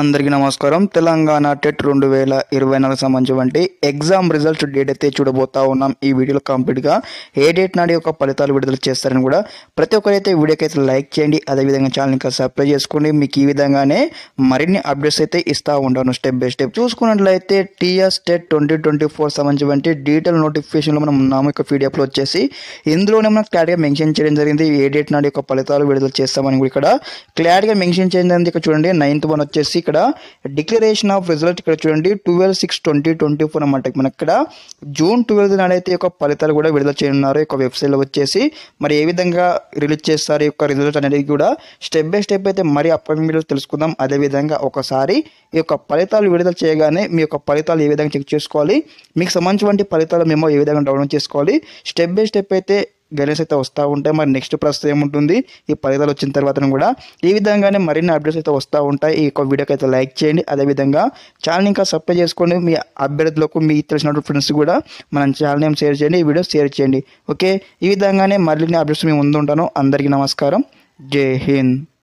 అందరికీ నమస్కారం. తెలంగాణ టెట్ 2024 సంబంధించి ఎగ్జామ్ రిజల్ట్ డేట్ అయితే చూడబోతా ఉన్నాం. ఈ వీడియోలో కంప్లీట్గా ఏ డేట్ నాడు యొక్క ఫలితాలు విడుదల చేస్తారని కూడా ప్రతి ఒక్కరైతే వీడియోకి అయితే లైక్ చేయండి. అదేవిధంగా ఛానల్ ఇంకా సబ్స్క్రైబ్ చేసుకోండి. మీకు ఈ విధంగానే మరిన్ని అప్డేట్స్ అయితే ఇస్తూ ఉంటాను స్టెప్ బై స్టెప్. చూసుకున్నట్లయితే టీఎస్ టెట్ 2024 సంబంధించి డీటెయిల్ నోటిఫికేషన్లో మనం ఉన్నాము. ఇక పీడిఎఫ్లో వచ్చేసి ఇందులోనే మనం క్లారిటీగా మెన్షన్ చేయడం జరిగింది. ఏ డేట్ నాడు యొక్క ఫలితాలు విడుదల చేస్తామని కూడా ఇక్కడ క్లారిటీగా మెన్షన్ చేయడం జరిగింది. ఇక్కడ చూడండి 9th వన్ వచ్చేసి ఇక్కడ డిక్లరేషన్ ఆఫ్ రిజల్ట్ ఇక్కడ చూడండి 12/6/2024 అన్నమాట. మనకి ఇక్కడ జూన్ 12 నాడైతే యొక్క ఫలితాలు కూడా విడుదల చేయనున్నారు. యొక్క వెబ్సైట్లో వచ్చేసి మరి ఏ విధంగా రిలీజ్ చేస్తారు ఈ యొక్క రిజల్ట్ అనేది కూడా స్టెప్ బై స్టెప్ అయితే మరి అప్కమింగ్ వీడియోలో తెలుసుకుందాం. అదేవిధంగా ఒకసారి ఈ యొక్క ఫలితాలు విడుదల చేయగానే మీ యొక్క ఫలితాలు ఏ విధంగా చెక్ చేసుకోవాలి, మీకు సంబంధించిన ఫలితాలు మేము ఏ విధంగా డౌన్లోడ్ చేసుకోవాలి, స్టెప్ బై స్టెప్ అయితే గైడెన్స్ అయితే వస్తూ ఉంటాయి. మరి నెక్స్ట్ ప్రాసెస్ ఏముంటుంది, ఈ ఫలితాలు వచ్చిన తర్వాత కూడా ఈ విధంగానే మరిన్ని అప్డేట్స్ అయితే వస్తూ ఉంటాయి. ఈ యొక్క వీడియోకి అయితే లైక్ చేయండి. అదేవిధంగా ఛానల్ ఇంకా సబ్స్క్రైబ్ చేసుకోండి. మీ అభ్యర్థులకు మీ తెలిసిన ఫ్రెండ్స్ కూడా మన ఛానల్ నేమ్ షేర్ చేయండి, ఈ వీడియో షేర్ చేయండి. ఓకే, ఈ విధంగానే మరిన్ని అప్డేట్స్ మేము ముందు ఉంటాను. అందరికీ నమస్కారం. జై హింద్.